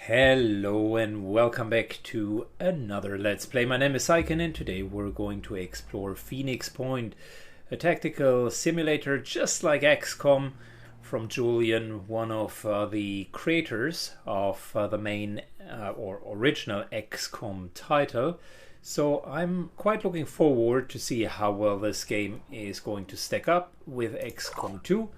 Hello and welcome back to another Let's Play. My name is Syken and today we're going to explore Phoenix Point, a tactical simulator just like XCOM from Julian, one of the creators of the main or original XCOM title. So I'm quite looking forward to see how well this game is going to stack up with XCOM 2.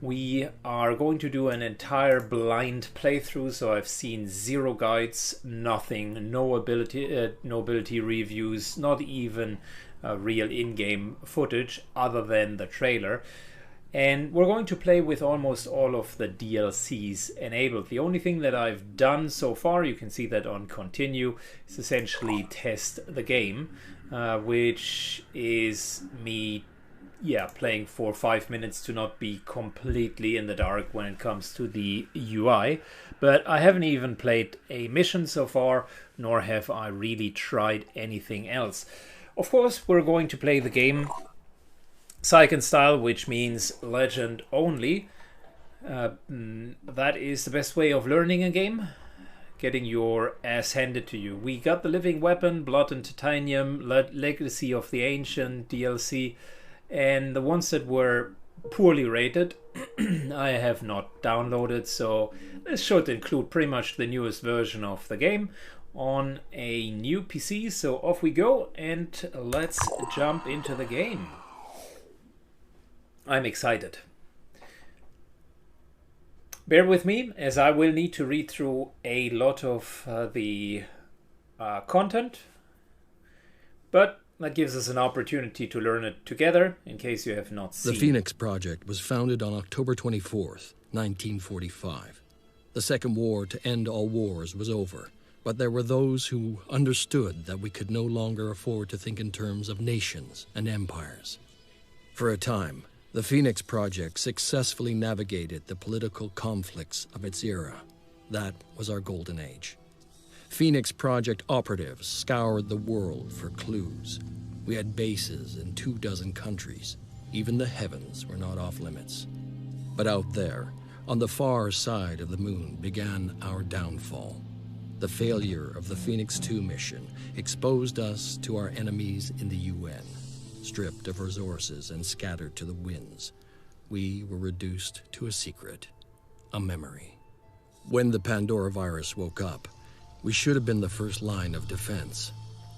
We are going to do an entire blind playthrough, so I've seen zero guides, nothing, no ability reviews, not even real in-game footage other than the trailer. And we're going to play with almost all of the DLCs enabled. The only thing that I've done so far, you can see that on continue, is essentially test the game, which is me playing for 5 minutes to not be completely in the dark when it comes to the UI. But I haven't even played a mission so far, nor have I really tried anything else. Of course, we're going to play the game Syken style, which means legend only. That is the best way of learning a game, getting your ass handed to you. We got the Living Weapon, Blood and Titanium, Legacy of the Ancient DLC, and the ones that were poorly rated I have not downloaded, so this should include pretty much the newest version of the game on a new PC. So off we go and let's jump into the game. I'm excited. Bear with me as I will need to read through a lot of the content, but that gives us an opportunity to learn it together, in case you have not seen. The Phoenix Project was founded on October 24th, 1945. The Second War to end all wars was over, but there were those who understood that we could no longer afford to think in terms of nations and empires. For a time, the Phoenix Project successfully navigated the political conflicts of its era. That was our golden age. Phoenix Project operatives scoured the world for clues. We had bases in 24 countries. Even the heavens were not off limits. But out there, on the far side of the moon, began our downfall. The failure of the Phoenix 2 mission exposed us to our enemies in the UN. Stripped of resources and scattered to the winds, we were reduced to a secret, a memory. When the Pandora virus woke up, we should have been the first line of defense.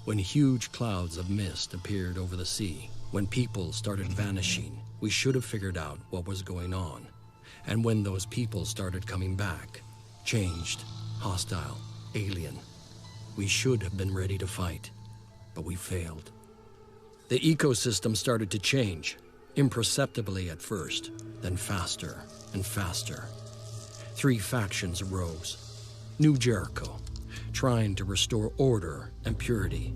When huge clouds of mist appeared over the sea, when people started vanishing, we should have figured out what was going on. And when those people started coming back, changed, hostile, alien, we should have been ready to fight, but we failed. The ecosystem started to change, imperceptibly at first, then faster and faster. 3 factions arose. New Jericho, trying to restore order and purity.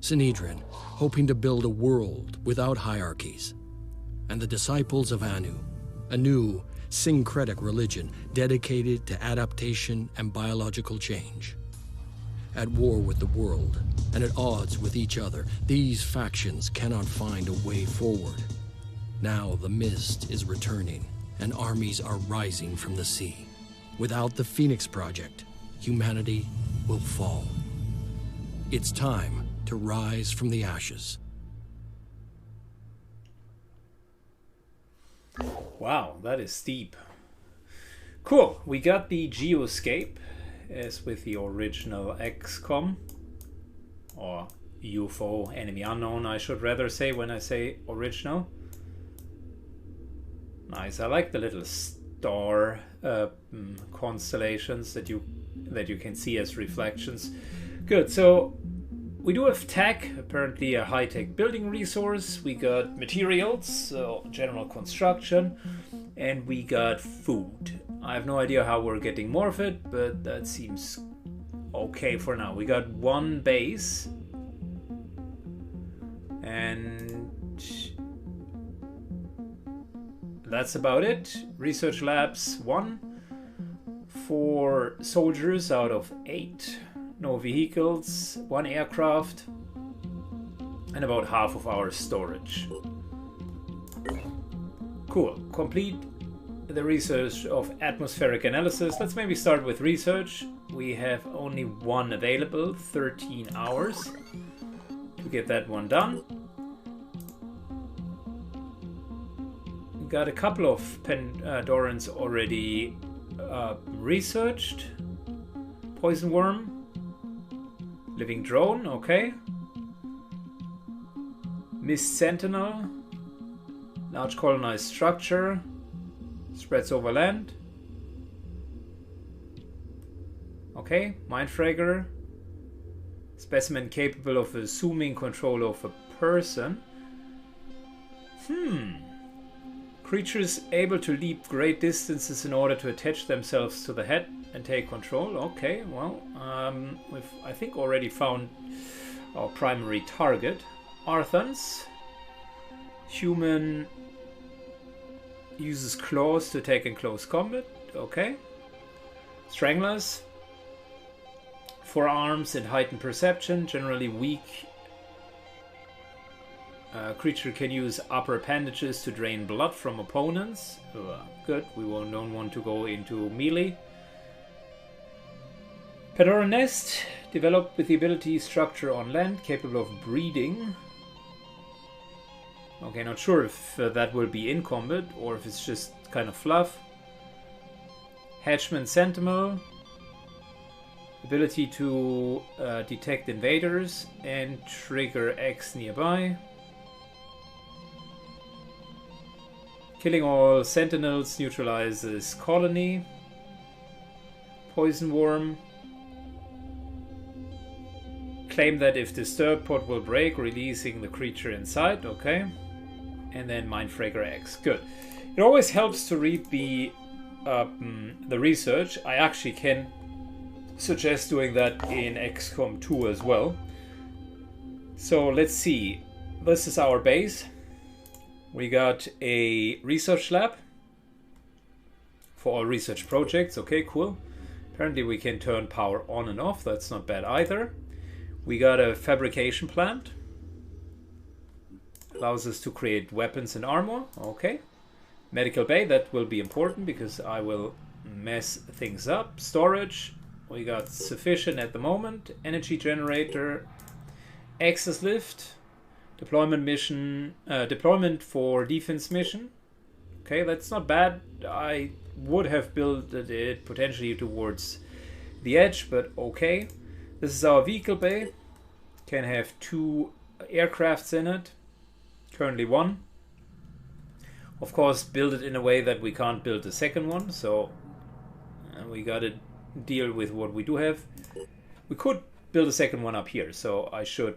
Sinedrin, hoping to build a world without hierarchies. And the Disciples of Anu, a new syncretic religion dedicated to adaptation and biological change. At war with the world, and at odds with each other, these factions cannot find a way forward. Now the mist is returning, and armies are rising from the sea. Without the Phoenix Project, humanity will fall. It's time to rise from the ashes. Wow, that is steep. Cool, we got the geoscape, as with the original XCOM, or UFO, Enemy Unknown, I should rather say when I say original. Nice, I like the little star constellations that you can see as reflections. Good, so we do have tech, apparently a high-tech building resource. We got materials, so general construction, and we got food. I have no idea how we're getting more of it, but that seems okay for now. We got 1 base, and that's about it. Research labs 1. 4 soldiers out of 8. No vehicles, 1 aircraft, and about half of our storage. Cool. Complete the research of atmospheric analysis. Let's maybe start with research. We have only one available, 13 hours to get that one done. We got a couple of Pandorans already researched. Poison worm, living drone, okay. Mist sentinel, large colonized structure, spreads over land. Okay, Mindfragger, specimen capable of assuming control of a person. Creatures able to leap great distances in order to attach themselves to the head and take control. Okay, well, we've, I think, already found our primary target. Arthans. Human uses claws to attack in close combat. Okay. Stranglers. Forearms and heightened perception. Generally weak. Creature can use upper appendages to drain blood from opponents. Good, we don't want to go into melee. Pandoran nest, developed with the ability structure on land, capable of breeding. Okay, not sure if that will be in combat or if it's just kind of fluff. Hatchman Sentinel, ability to detect invaders and trigger X nearby. Killing all sentinels neutralizes colony. Poison worm. Claim that if disturbed, pod will break, releasing the creature inside. Okay. And then Mindfragger X. Good. It always helps to read the research. I actually can suggest doing that in XCOM 2 as well. So let's see. This is our base. We got a research lab for all research projects. Okay, cool. Apparently we can turn power on and off. That's not bad either. We got a fabrication plant. Allows us to create weapons and armor. Okay. Medical bay, that will be important because I will mess things up. Storage, we got sufficient at the moment. Energy generator. Access lift. Deployment mission, deployment for defense mission. Okay, that's not bad. I would have built it potentially towards the edge, but okay. This is our vehicle bay. Can have 2 aircrafts in it. Currently 1. Of course, build it in a way that we can't build a second one, so we gotta deal with what we do have. We could build a second one up here, so I should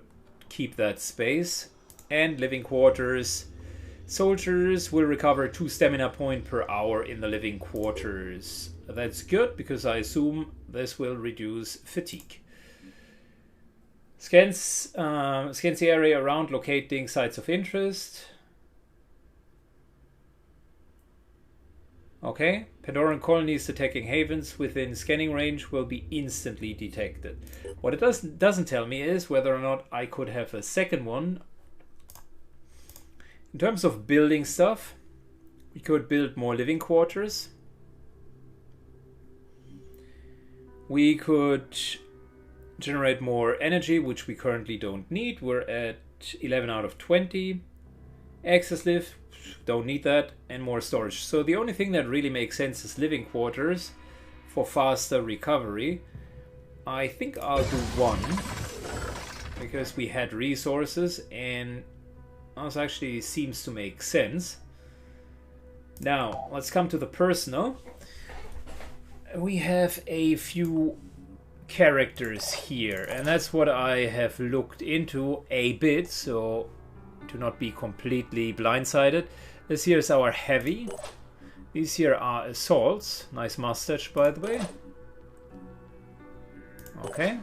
keep that space. And living quarters. Soldiers will recover 2 stamina points per hour in the living quarters. That's good because I assume this will reduce fatigue. Scans the area around, locating sites of interest. Okay. Pandoran colonies attacking havens within scanning range will be instantly detected. What it doesn't tell me is whether or not I could have a second one. In terms of building stuff, we could build more living quarters. We could generate more energy, which we currently don't need. We're at 11 out of 20. Access lift, don't need that. And more storage. So the only thing that really makes sense is living quarters for faster recovery. I think I'll do 1 because we had resources and this actually seems to make sense. Now, let's come to the personal. We have a few characters here, and that's what I have looked into a bit, so to not be completely blindsided. This here is our heavy. These here are assaults. Nice mustache, by the way. Okay.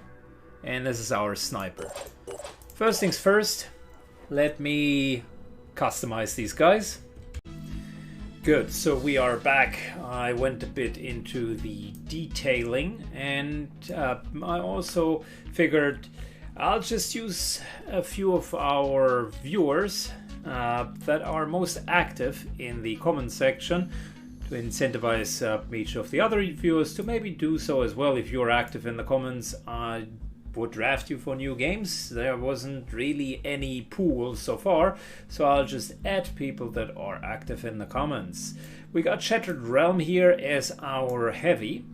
And this is our sniper. First things first. Let me customize these guys. Good, so we are back. I went a bit into the detailing and I also figured I'll just use a few of our viewers that are most active in the comment section to to incentivize each of the other viewers to maybe do so as well. If you're active in the comments, I would draft you for new games. There wasn't really any pool so far, so I'll just add people that are active in the comments. We got Shattered Realm here as our heavy.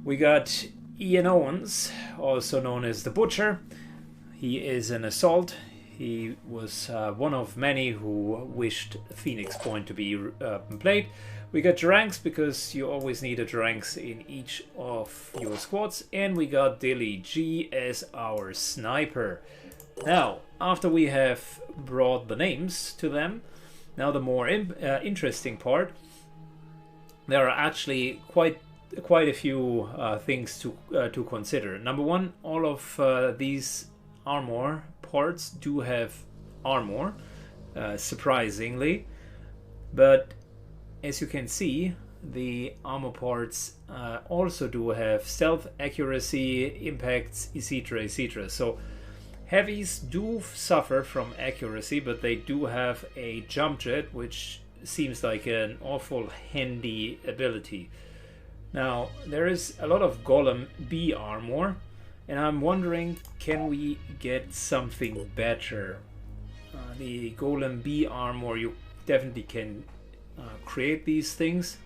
We got Ian Owens, also known as the Butcher. He is an assault. He was one of many who wished Phoenix Point to be played. We got Duranx because you always need a Duranx in each of your squads. And we got Dilly G as our sniper. Now, after we have brought the names to them, now the more interesting part. There are actually quite a few things to consider. Number one, all of these armor parts do have armor, surprisingly, but as you can see, the armor parts also do have stealth, accuracy, impacts, etc, etc. So heavies do suffer from accuracy, but they do have a jump jet, which seems like an awful handy ability. Now, there is a lot of Golem B armor, and I'm wondering, can we get something better? The Golem B armor, you definitely can create these things.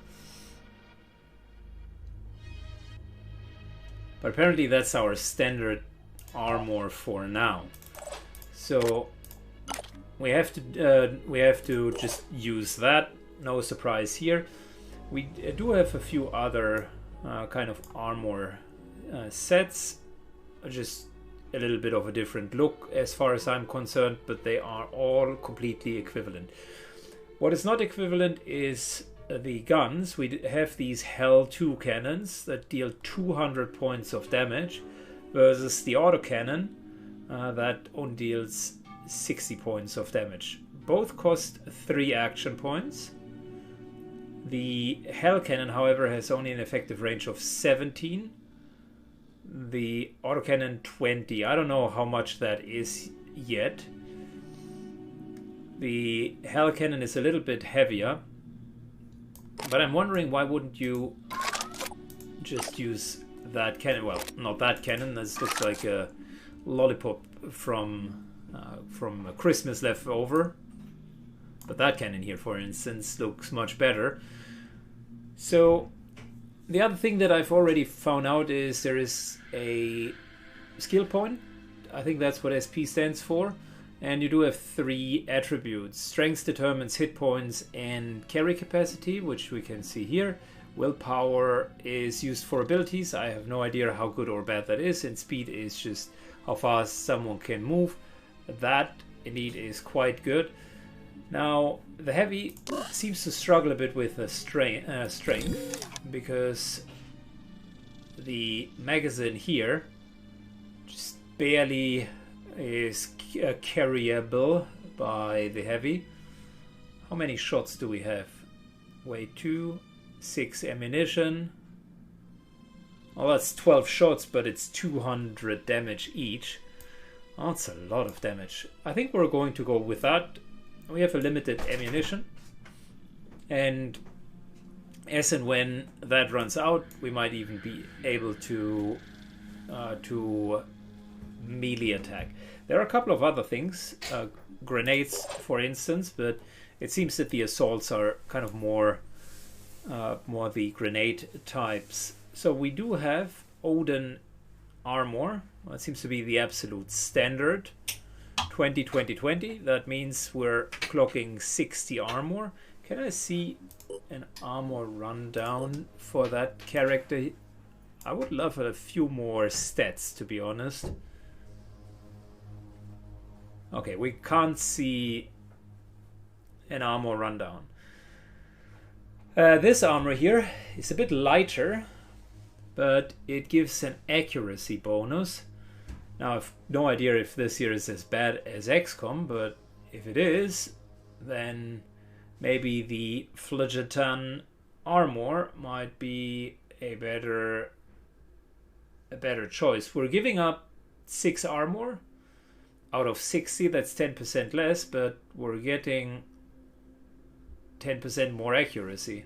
But apparently that's our standard armor for now. So we have to just use that. No surprise here. We do have a few other kind of armor sets. Just a little bit of a different look as far as I'm concerned, but they are all completely equivalent. What is not equivalent is the guns. We have these Hell 2 cannons that deal 200 points of damage versus the autocannon that only deals 60 points of damage. Both cost 3 action points. The Hell cannon, however, has only an effective range of 17. The autocannon 20. I don't know how much that is yet. The Hell cannon is a little bit heavier, but I'm wondering why wouldn't you just use that cannon? Well, not that cannon. This looks like a lollipop from a Christmas leftover. But that cannon here, for instance, looks much better. So the other thing that I've already found out is there is a skill point. I think that's what SP stands for. And you do have 3 attributes. Strength determines hit points and carry capacity, which we can see here. Willpower is used for abilities. I have no idea how good or bad that is. And speed is just how fast someone can move. That indeed is quite good. Now, the heavy seems to struggle a bit with the strength, because the magazine here just barely is carryable by the heavy. How many shots do we have? Weight 2, 6 ammunition. Well, that's 12 shots, but it's 200 damage each. That's a lot of damage. I think we're going to go with that. We have a limited ammunition, and as and when that runs out, we might even be able to melee attack. There are a couple of other things, grenades for instance, but it seems that the assaults are kind of more the grenade types. So we do have Odin armor. Well, it seems to be the absolute standard. 20, 20, 20. That means we're clocking 60 armor. Can I see an armor rundown for that character? I would love a few more stats, to be honest. Okay, we can't see an armor rundown. This armor here is a bit lighter, but it gives an accuracy bonus. Now, I've no idea if this here is as bad as XCOM, but if it is, then maybe the Phlegeton armor might be a better choice. We're giving up 6 armor out of 60. That's 10% less, but we're getting 10% more accuracy.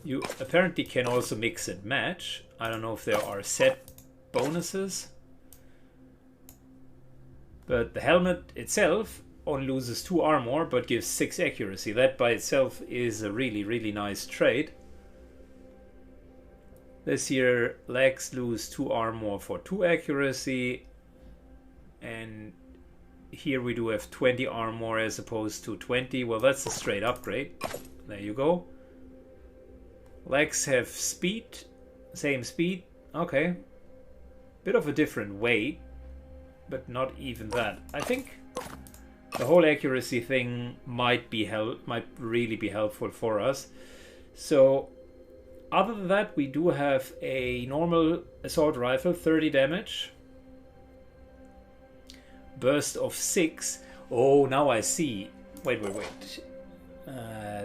You apparently can also mix and match. I don't know if there are set bonuses. But the helmet itself only loses 2 armor but gives 6 accuracy. That by itself is a really, really nice trait. This year legs lose 2 armor for 2 accuracy. And here we do have 20 armor as opposed to 20. Well, that's a straight upgrade. There you go. Legs have speed. Same speed. Okay. Bit of a different weight. But not even that. I think the whole accuracy thing might really be helpful for us. So other than that, we do have a normal assault rifle, 30 damage, burst of 6. Oh, now I see. Wait.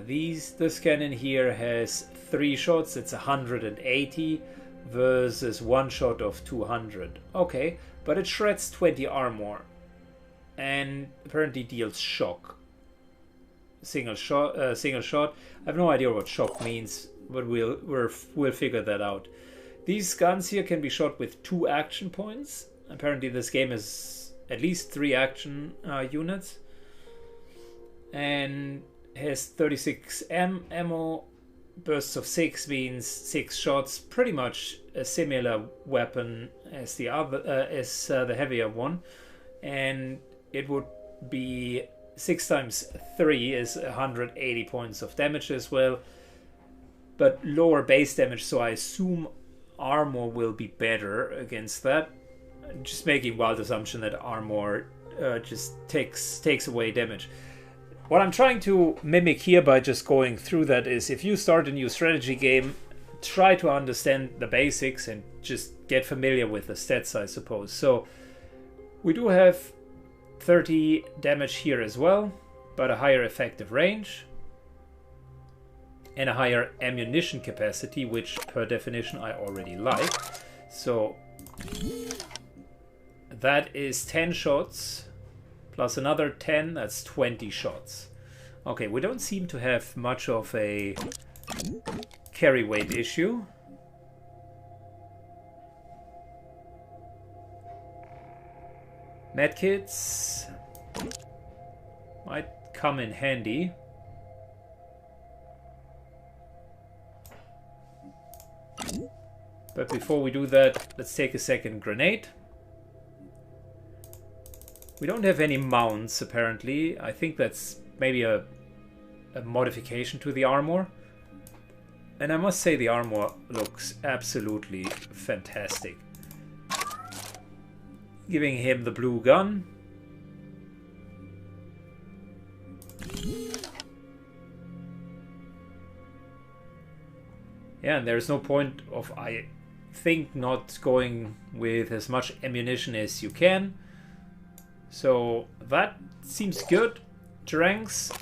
This cannon here has 3 shots. It's 180 versus 1 shot of 200. Okay. But it shreds 20 armor and apparently deals shock. Single shot. I have no idea what shock means, but we'll figure that out. These guns here can be shot with 2 action points. Apparently, this game is at least 3 action units, and has 36 ammo. Bursts of 6 means 6 shots. Pretty much a similar weapon as the the heavier one, and it would be 6 times 3 is 180 points of damage as well, but lower base damage. So I assume armor will be better against that. Just making wild assumption that armor just takes away damage. What I'm trying to mimic here by just going through that is, if you start a new strategy game, try to understand the basics and just get familiar with the stats, I suppose. So we do have 30 damage here as well, but a higher effective range and a higher ammunition capacity, which per definition I already like. So that is 10 shots. Plus another 10, that's 20 shots. Okay, we don't seem to have much of a carry weight issue. Medkits might come in handy. But before we do that, let's take a second grenade. We don't have any mounts, apparently. I think that's maybe a modification to the armor. And I must say the armor looks absolutely fantastic. Giving him the blue gun. Yeah, and there's no point of, I think, not going with as much ammunition as you can. So that seems good. Terrangs,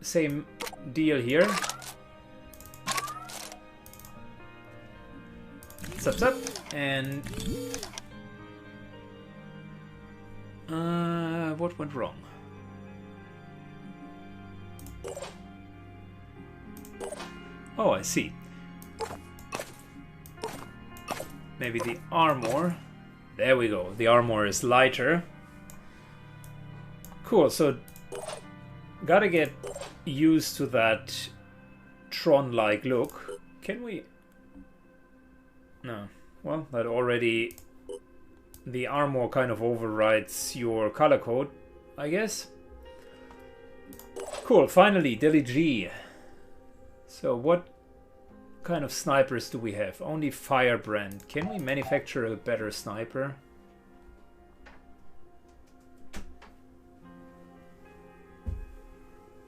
same deal here. Zap. And what went wrong? Oh, I see. Maybe the armor. There we go. The armor is lighter. Cool, so gotta get used to that Tron-like look. Can we... No. Well, that already... The armor kind of overrides your color code, I guess. Cool, finally, Dilly G. So what kind of snipers do we have? Only Firebrand. Can we manufacture a better sniper?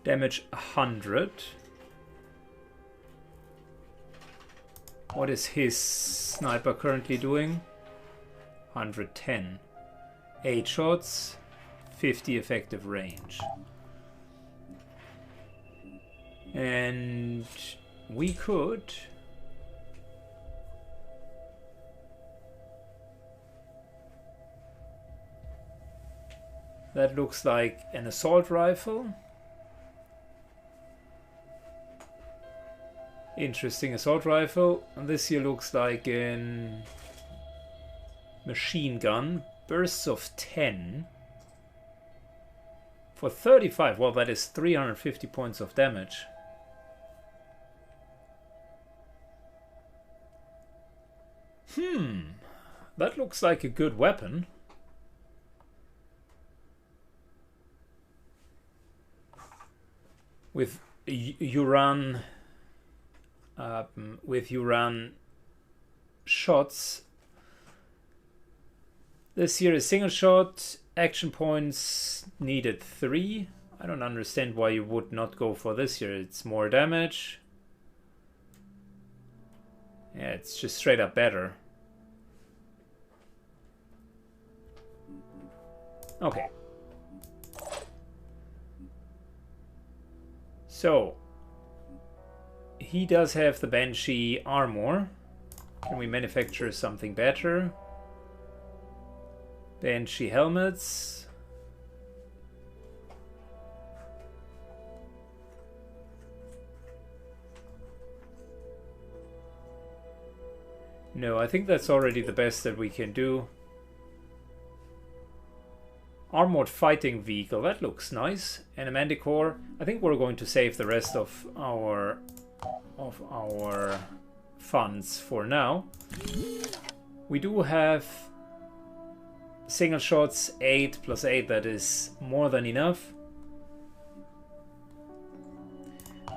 Damage 100. What is his sniper currently doing? 110. 8 shots, 50 effective range. And we could... That looks like an assault rifle. Interesting assault rifle. And this here looks like an machine gun. Bursts of 10. For 35. Well, that is 350 points of damage. That looks like a good weapon. With you run shots. This here is single shot. Action points needed 3. I don't understand why you would not go for this here. It's more damage. Yeah, it's just straight up better. Okay. So, he does have the Banshee armor. Can we manufacture something better? Banshee helmets. No, I think that's already the best that we can do. Armored fighting vehicle, that looks nice. And a Manticore. I think we're going to save the rest of our funds for now. We do have single shots, 8 plus 8, that is more than enough.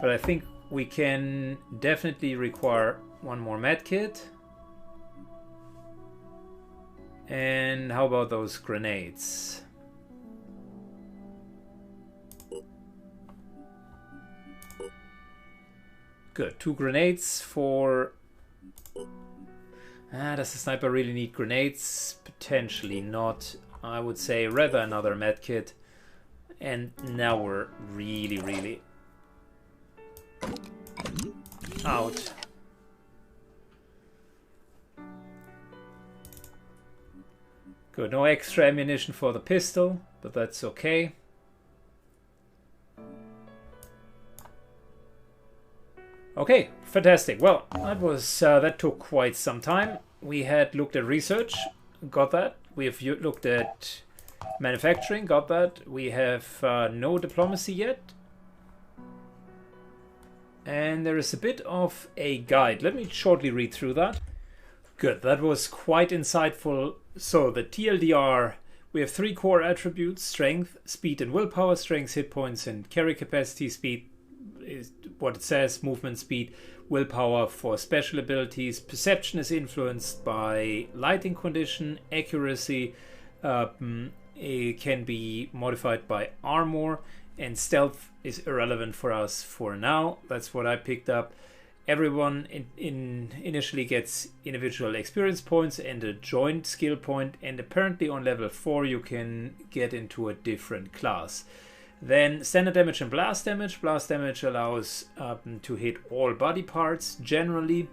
But I think we can definitely require one more medkit. And how about those grenades? Good. 2 grenades for... does the sniper really need grenades? Potentially not. I would say rather another medkit. And now we're really out. Good. No extra ammunition for the pistol, but that's okay. Okay, fantastic. Well, that took quite some time. We had looked at research, got that. We have looked at manufacturing, got that. We have no diplomacy yet. And there is a bit of a guide. Let me shortly read through that. Good, that was quite insightful. So the TLDR, we have 3 core attributes: strength, speed and willpower. Strength, hit points and carry capacity. Speed is what it says, movement speed. Willpower for special abilities. Perception is influenced by lighting condition. Accuracy it can be modified by armor. And stealth is irrelevant for us for now. That's what I picked up. Everyone initially gets individual experience points and a joint skill point, and apparently on level 4 you can get into a different class. Then standard damage and blast damage. Blast damage allows to hit all body parts generally.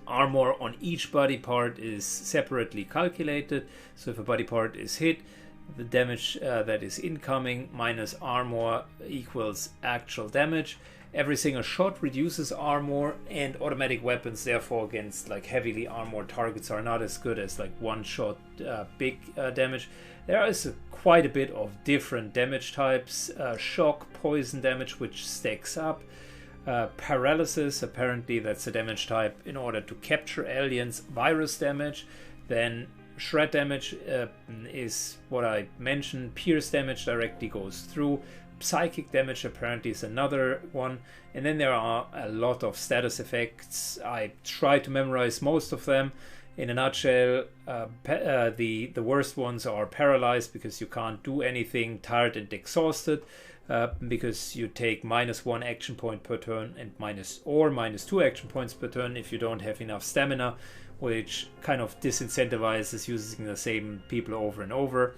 Armor on each body part is separately calculated, so if a body part is hit, the damage that is incoming minus armor equals actual damage. Every single shot reduces armor, and automatic weapons therefore against like heavily armored targets are not as good as like one shot big damage. There is quite a bit of different damage types. Shock, poison damage, which stacks up. Paralysis, apparently that's a damage type in order to capture aliens. Virus damage. Then shred damage is what I mentioned. Pierce damage directly goes through. Psychic damage apparently is another one, and then there are a lot of status effects. I try to memorize most of them. In a nutshell, the worst ones are paralyzed because you can't do anything, tired and exhausted, because you take -1 action point per turn and -2 action points per turn if you don't have enough stamina, which kind of disincentivizes using the same people over and over.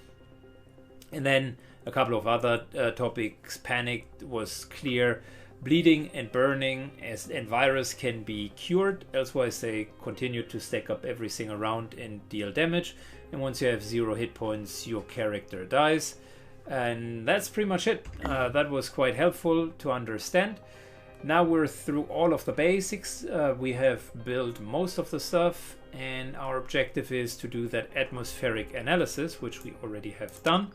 And then a couple of other topics. Panic was clear. Bleeding and burning and virus can be cured, elsewise they continue to stack up every single round and deal damage. And once you have 0 hit points, your character dies. And that's pretty much it. That was quite helpful to understand. Now we're through all of the basics. We have built most of the stuff, and our objective is to do that atmospheric analysis, which we already have done.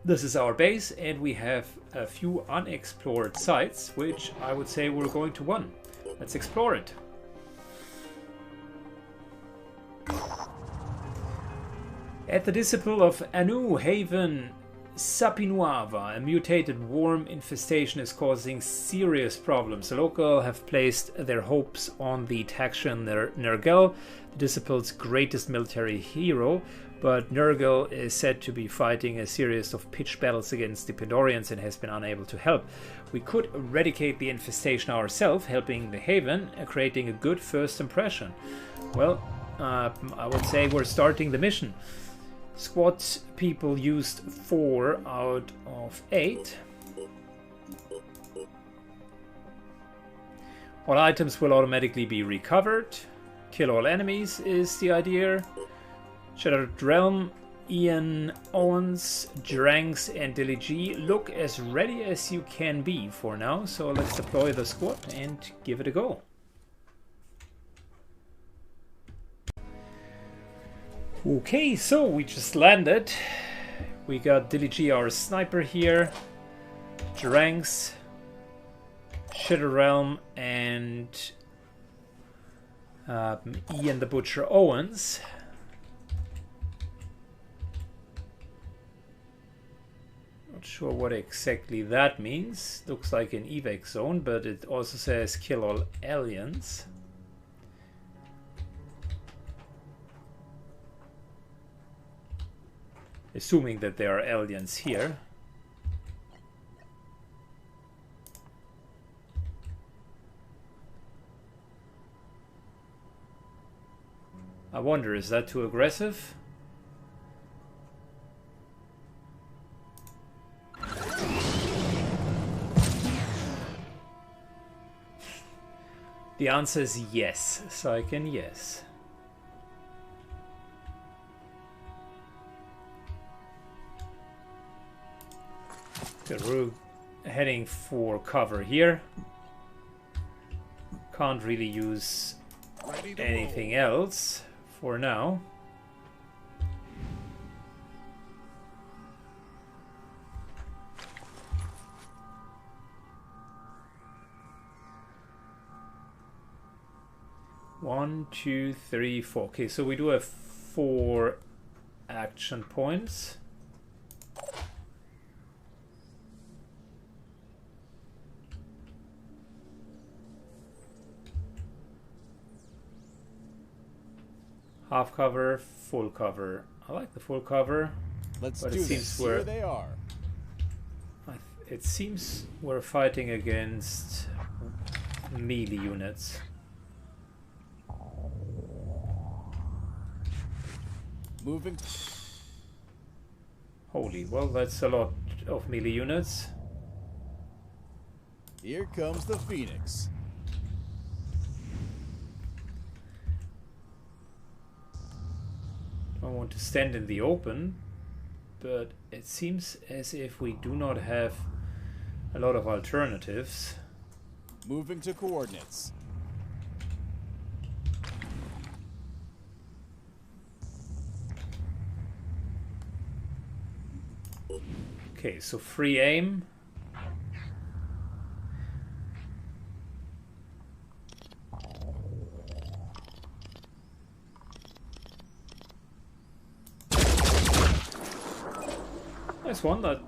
This is our base, and we have a few unexplored sites, which I would say we're going to one. Let's explore it. At the disciple of Anu Haven Sapinuava, a mutated worm infestation is causing serious problems. The local have placed their hopes on the Taxian Nergal, the disciple's greatest military hero, but Nergal is said to be fighting a series of pitched battles against the Pandorians and has been unable to help. We could eradicate the infestation ourselves, helping the Haven, creating a good first impression. Well, I would say we're starting the mission. Squad people used 4 out of 8. All items will automatically be recovered. Kill all enemies is the idea. Shattered Realm, Ian Owens, Dranks and Dilly G look as ready as you can be for now, so let's deploy the squad and give it a go. Okay, so we just landed. We got Dilly G, our sniper here, Dranks, Shattered Realm, and Ian the Butcher Owens. Not sure what exactly that means. Looks like an evac zone, but it also says kill all aliens. Assuming that there are aliens here. I wonder, is that too aggressive? The answer is yes, Saiken, yes. Okay, we're heading for cover here. Can't really use anything else for now. One, two, three, four. Okay, so we do have 4 action points. Half cover, full cover. I like the full cover. Let's but do it seems this. Here they are. It seems we're fighting against melee units. Moving. Holy, well, that's a lot of melee units. Here comes the Phoenix. I want to stand in the open, but it seems as if we do not have a lot of alternatives. Moving to coordinates. Okay, so free aim. Nice one, that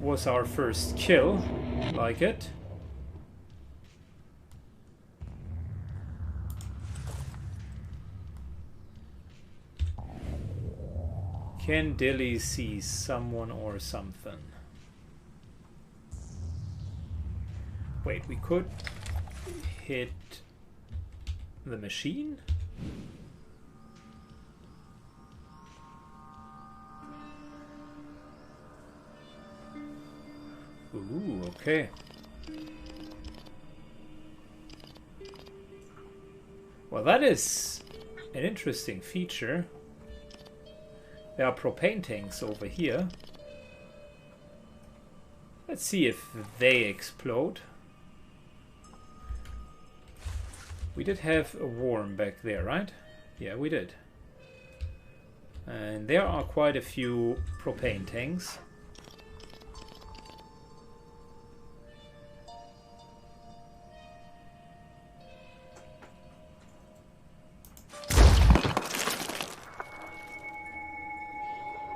was our first kill. Like it. Can Dilly see someone or something? Wait, we could hit the machine? Ooh, okay. Well, that is an interesting feature. There are propane tanks over here. Let's see if they explode. We did have a worm back there, right? Yeah, we did. And there are quite a few propane tanks.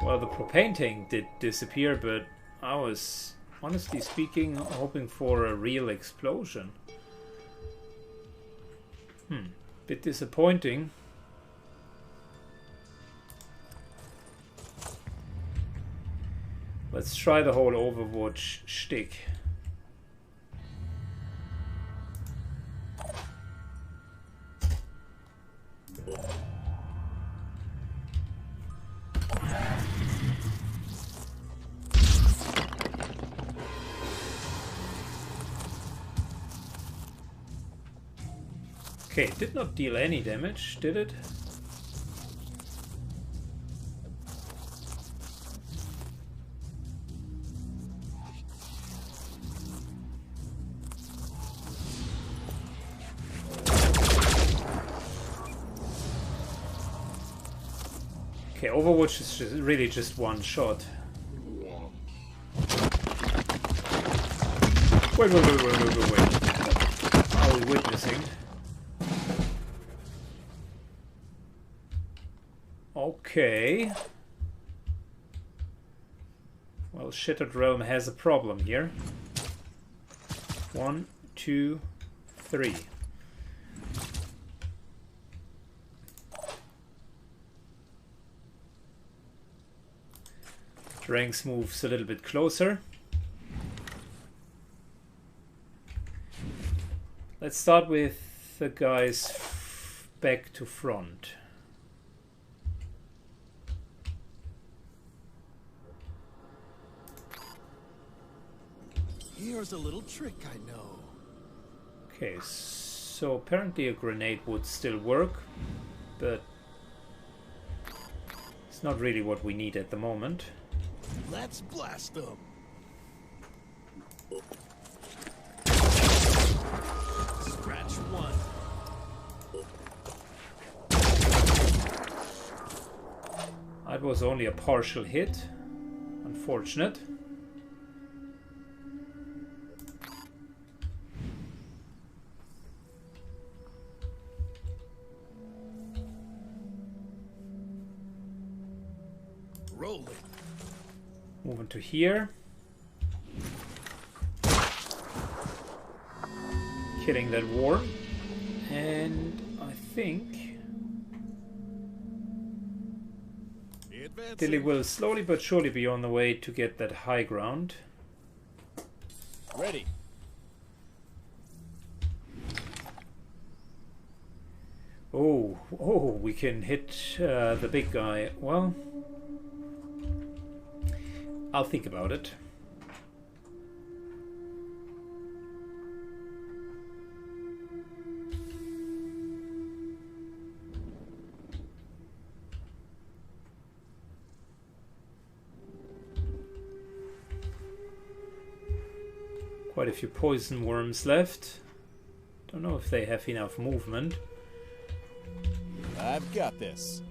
Well, the propane tank did disappear, but I was, honestly speaking, hoping for a real explosion. Bit disappointing. Let's try the whole Overwatch shtick. Okay, it did not deal any damage, did it? Okay, Overwatch is really just one shot. Wait. What are we witnessing? Okay. Well, Shattered Realm has a problem here. 1, 2, 3. Ranks moves a little bit closer. Let's start with the guys back to front. Here's a little trick I know. Okay, so apparently a grenade would still work, but it's not really what we need at the moment. Let's blast them. Scratch one. That was only a partial hit. Unfortunate. Rolling. Moving to here. Killing that worm. And I think Dilly will slowly but surely be on the way to get that high ground. Ready. Oh, we can hit the big guy. Well, I'll think about it. Quite a few poison worms left. Don't know if they have enough movement. I've got this.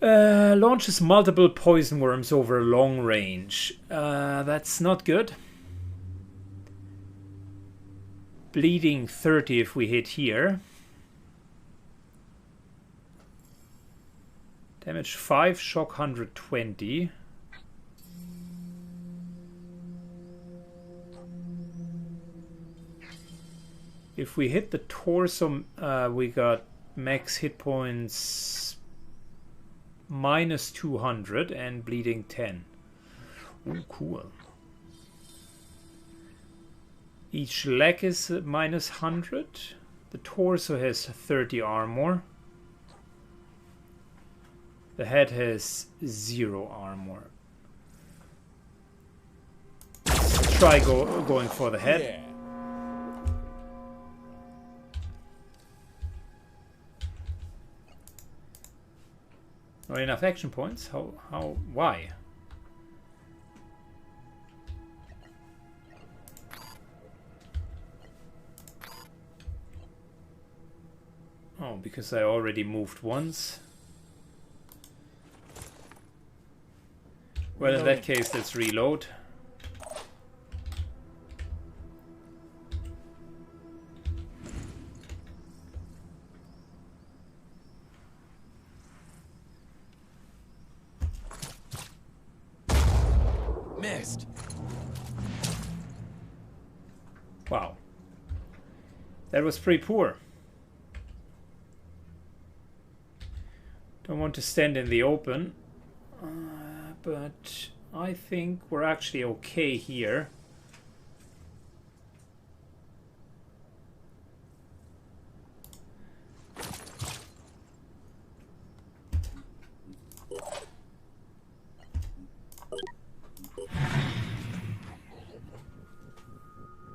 Launches multiple poison worms over long range. That's not good. Bleeding 30 if we hit here. Damage 5, shock 120. If we hit the torso, we got max hit points minus 200 and bleeding 10. Ooh, cool. Each leg is minus 100. The torso has 30 armor. The head has 0 armor. Let's try going for the head. Yeah. Not enough action points? Why? Oh, because I already moved once. Well, in that case, let's reload. Missed. Wow. That was pretty poor. Don't want to stand in the open. But I think we're actually okay here.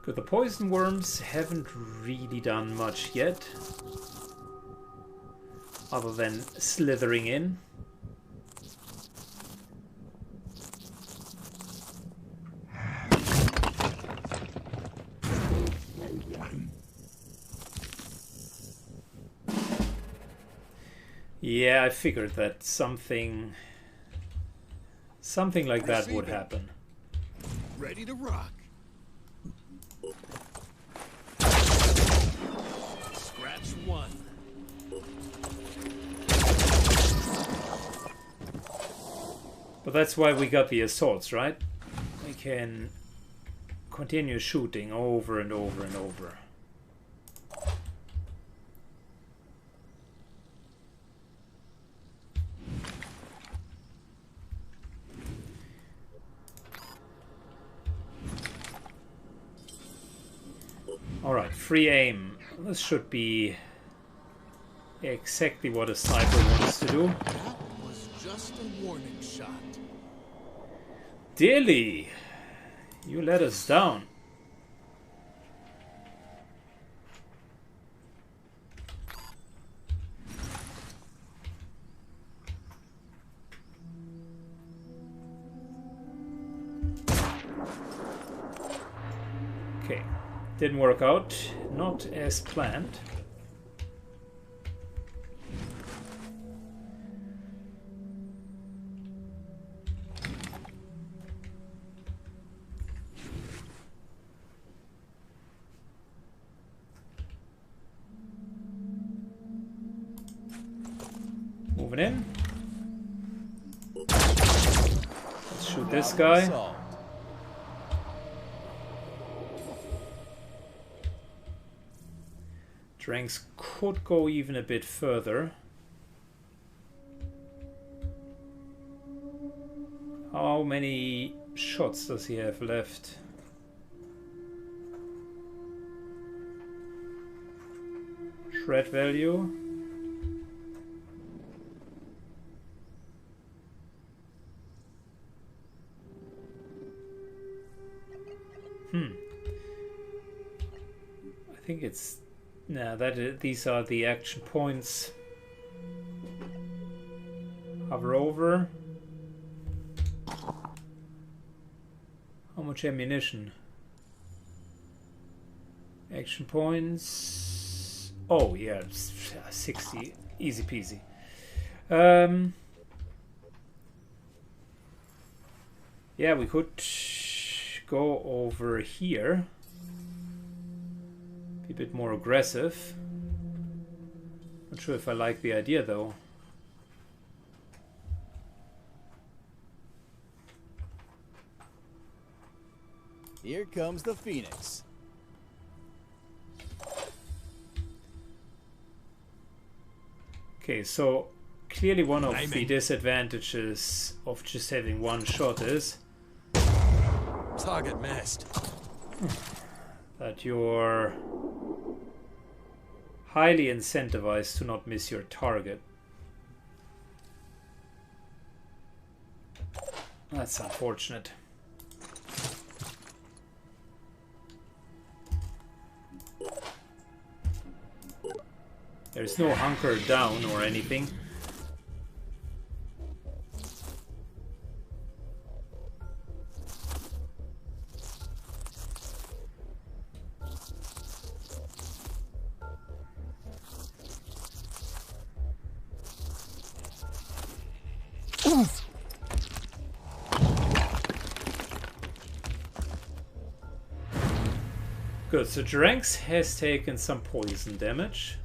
But the poison worms haven't really done much yet, other than slithering in. Yeah, I figured that something like that would happen. Ready to rock. Scratch one. But that's why we got the assaults, right? We can continue shooting over and over and over. Alright, free aim. This should be exactly what a sniper wants to do. That was just a warning shot. Dilly! You let us down. Okay. Didn't work out. Not as planned. Moving in. Let's shoot this guy. Solved. Dranks could go even a bit further. How many shots does he have left? Shred value. I think it's these are the action points. Hover over. How much ammunition? Action points. Oh yeah, 60. Easy peasy. Yeah, we could go over here. Be a bit more aggressive. Not sure if I like the idea though. Here comes the Phoenix. Okay, so clearly one of the disadvantages of just having one shot is Target missed. that you're highly incentivized to not miss your target. That's unfortunate. There's no hunker down or anything. Good, so Dranks has taken some poison damage.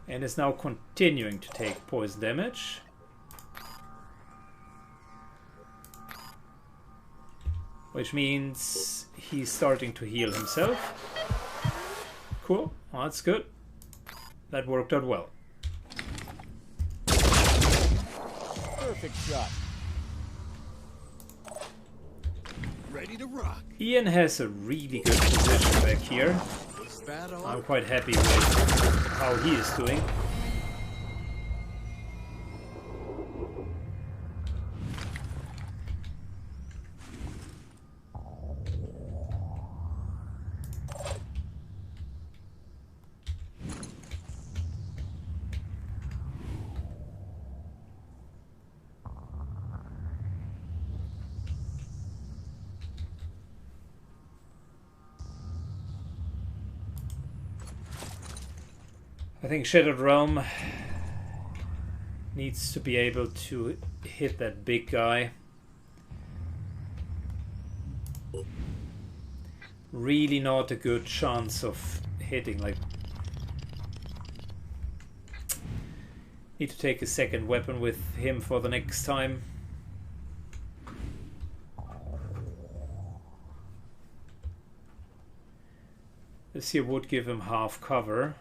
And is now continuing to take poison damage. Which means he's starting to heal himself. Cool, well, that's good. That worked out well. Perfect shot. Ready to rock. Ian has a really good position back here. Was that all? I'm quite happy with how he is doing. I think Shattered Realm needs to be able to hit that big guy. Really not a good chance of hitting, like... Need to take a second weapon with him for the next time. This here would give him half cover.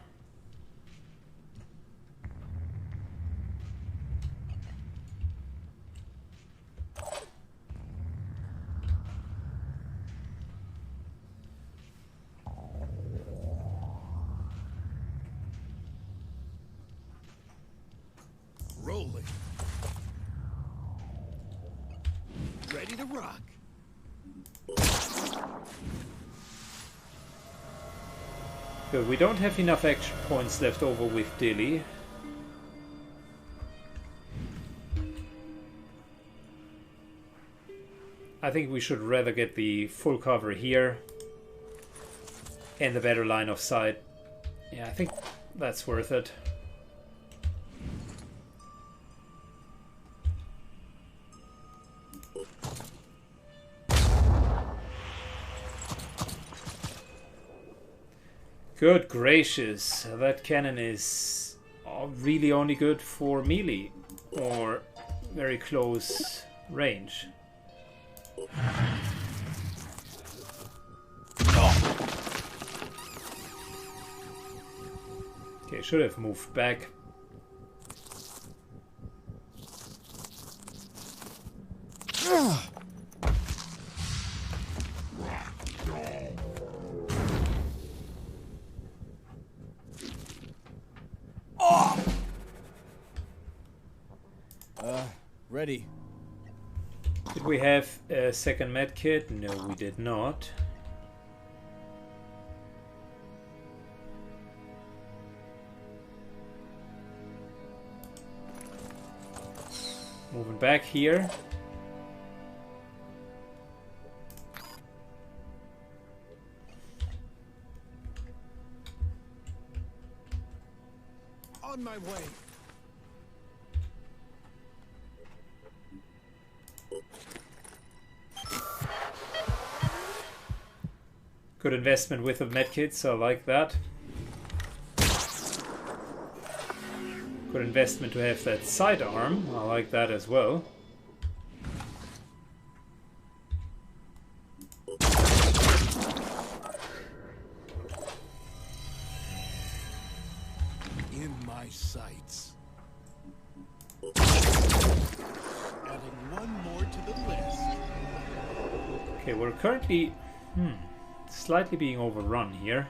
Rolling. Ready to rock. Good, we don't have enough action points left over with Dilly. I think we should rather get the full cover here and the better line of sight. Yeah, I think that's worth it. Good gracious, that cannon is really only good for melee or very close range. Okay, should have moved back. Ready. Did we have a second med kit? No, we did not. Moving back here. On my way. Good investment with the medkits, I like that. Good investment to have that sidearm, I like that as well. In my sights. Adding one more to the list. Okay, we're currently slightly being overrun here.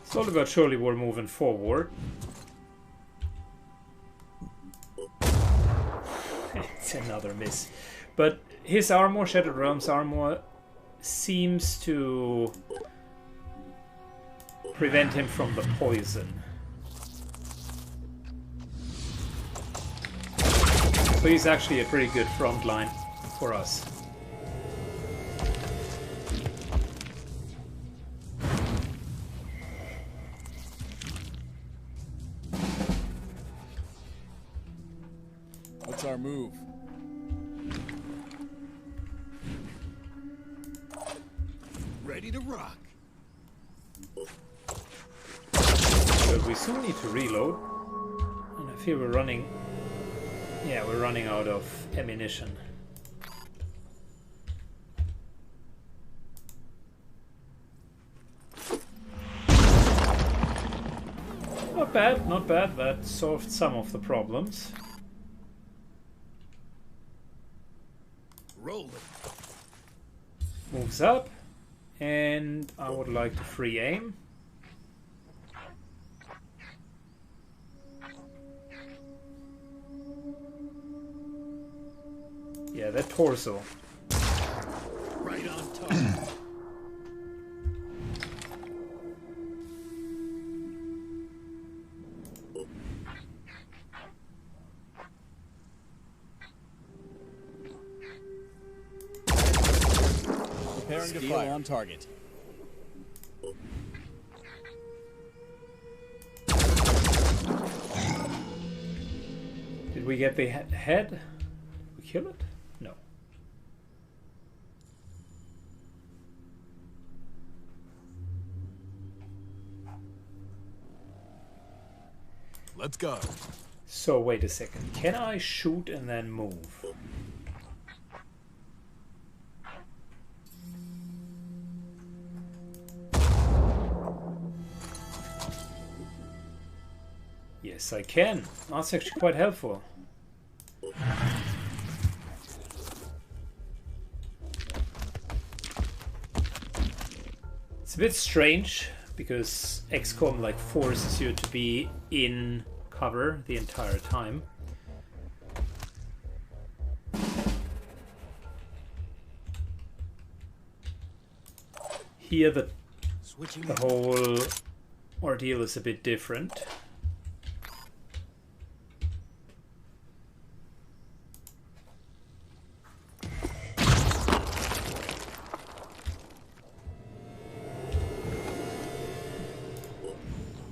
Slowly but surely we're moving forward. It's another miss. But his armor, Shattered Realm's armor, seems to prevent him from the poison. So he's actually a pretty good front line. for us. What's our move? Ready to rock. But we soon need to reload. And I feel we're running... Yeah, we're running out of ammunition. Not bad, not bad. That solved some of the problems. Roll it. Moves up. And I would like to free aim. Yeah, that torso. Right on top. Preparing to fire on target. Did we get the head? Did we kill it? No. Let's go. So wait a second. Can I shoot and then move? Yes, I can. That's actually quite helpful. It's a bit strange because XCOM like forces you to be in cover the entire time. Here the whole ordeal is a bit different.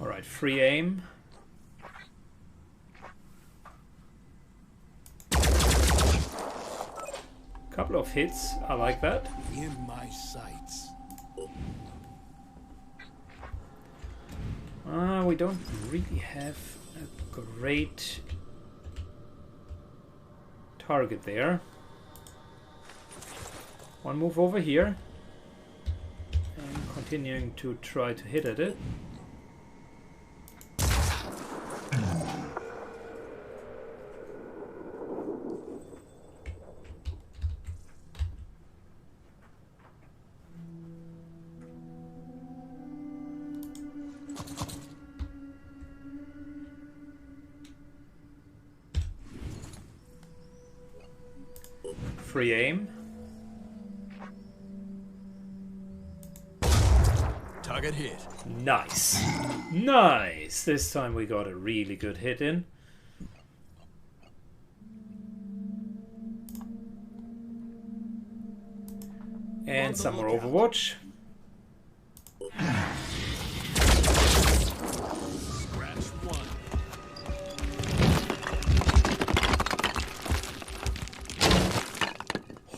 Alright, free aim. Couple of hits, I like that. In my sights. We don't really have a great target there. One move over here and continuing to try to hit at it. Free aim. Target hit. Nice. Nice. This time we got a really good hit in. And some more Overwatch. Scratch one.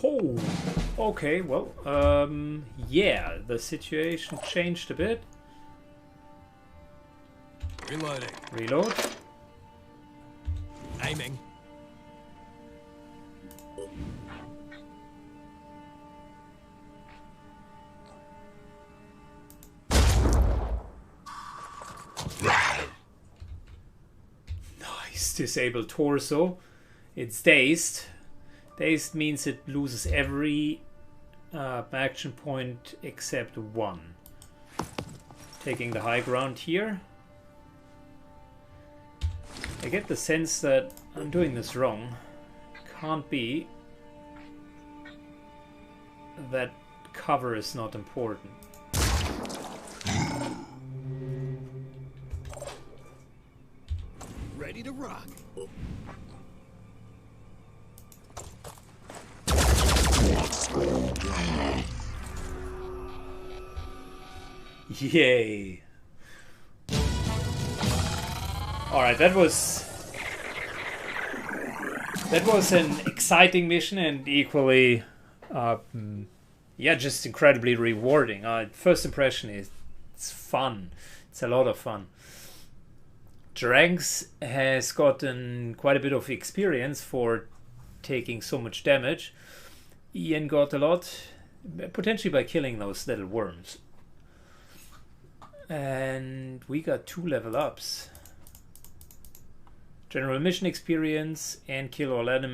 Oh, okay, well, yeah, the situation changed a bit. Reloading. Reload. Aiming. Nice. Disable torso. It's dazed. Dazed means it loses every action point except one. Taking the high ground here. I get the sense that I'm doing this wrong. Can't be that cover is not important. Ready to rock. Yay. Alright, that was an exciting mission and equally, yeah, just incredibly rewarding. First impression is it's fun. It's a lot of fun. Jeranx has gotten quite a bit of experience for taking so much damage. Ian got a lot, potentially by killing those little worms. And we got 2 level ups. General mission experience and kill all enemies.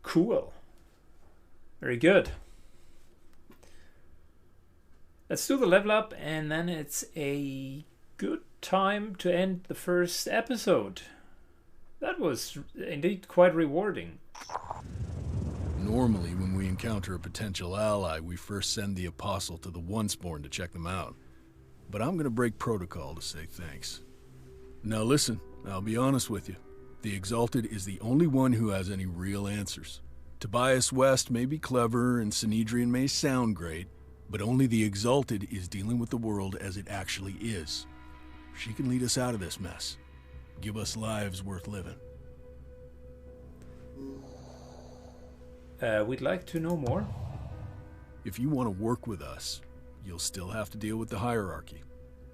Cool. Very good. Let's do the level up and then it's a good time to end the first episode. That was indeed quite rewarding. Normally, when we encounter a potential ally, we first send the Apostle to the Onceborn to check them out. But I'm gonna break protocol to say thanks. Now listen, I'll be honest with you. The Exalted is the only one who has any real answers. Tobias West may be clever and Synedrian may sound great, but only the Exalted is dealing with the world as it actually is. She can lead us out of this mess. Give us lives worth living. We'd like to know more. If you want to work with us, you'll still have to deal with the hierarchy.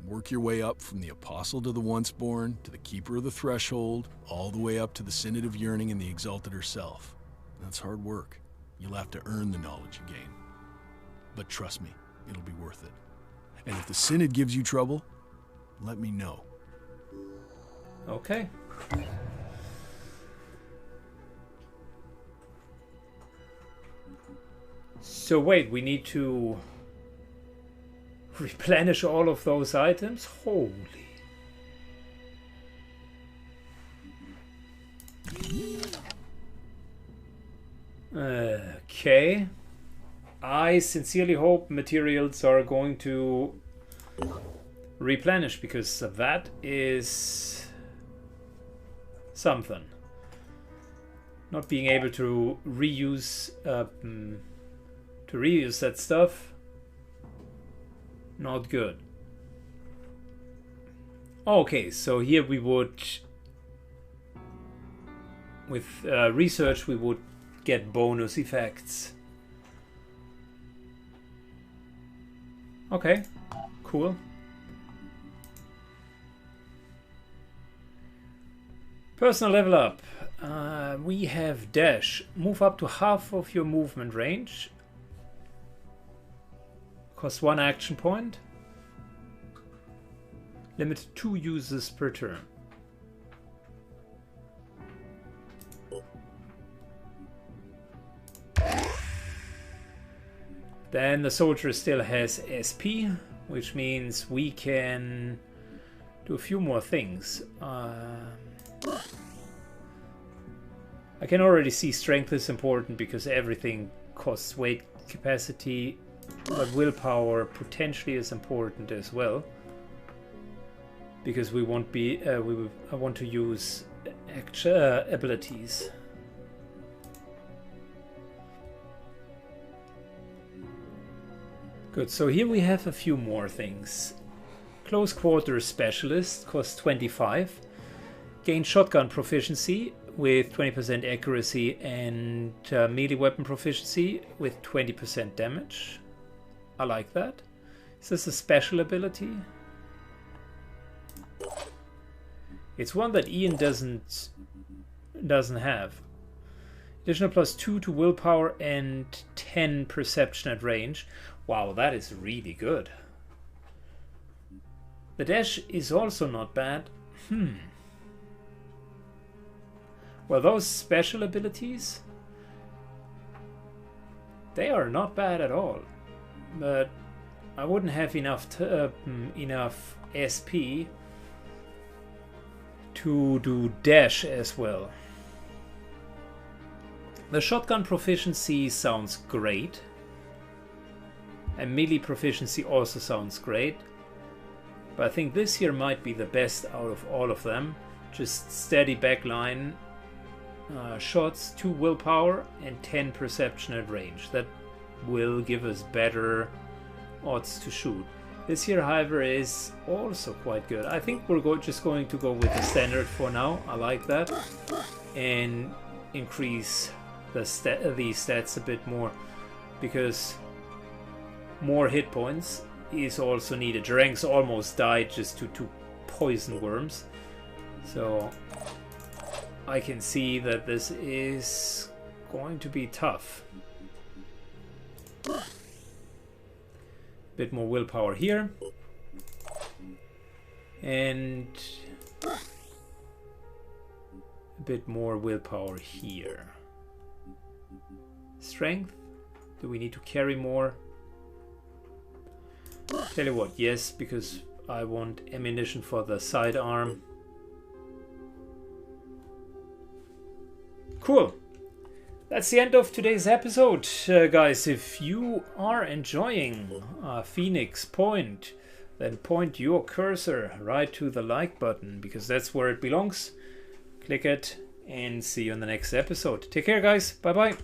Work your way up from the Apostle to the Onceborn, to the Keeper of the Threshold, all the way up to the Synod of Yearning and the Exalted herself. That's hard work. You'll have to earn the knowledge you gain. But trust me, it'll be worth it. And if the Synod gives you trouble, let me know. Okay. So wait, we need to replenish all of those items? Holy. Okay. I sincerely hope materials are going to replenish because that is something. Not being able to reuse that stuff, not good. Okay, so here we would, with research, we would get bonus effects. Okay, cool. Personal level up. We have dash. Move up to half of your movement range. Costs 1 action point. Limit 2 uses per turn. Then the soldier still has SP, which means we can do a few more things. I can already see strength is important because everything costs weight capacity, but willpower potentially is important as well. Because we won't be, I want to use abilities. Good, so here we have a few more things. Close Quarters Specialist costs 25. Gain shotgun proficiency with 20% accuracy and melee weapon proficiency with 20% damage. I like that. Is this a special ability? It's one that Ian doesn't have. Additional +2 to willpower and 10 perception at range. Wow, that is really good. The dash is also not bad. Well, those special abilities, they are not bad at all. But I wouldn't have enough SP to do dash as well. The shotgun proficiency sounds great. And melee proficiency also sounds great. But I think this here might be the best out of all of them. Just steady backline shots, 2 willpower, and 10 perception at range. That will give us better odds to shoot. This here, however, is also quite good. I think we're just going to go with the standard for now. I like that. And increase these stats a bit more, because more hit points is also needed. Jerenx almost died just to 2 poison worms. So I can see that this is going to be tough. Bit more willpower here, and a bit more willpower here. Strength, do we need to carry more? Tell you what, yes, because I want ammunition for the sidearm. Cool. That's the end of today's episode, guys. If you are enjoying Phoenix Point, then point your cursor right to the like button, because that's where it belongs. Click it and see you in the next episode. Take care, guys. Bye bye.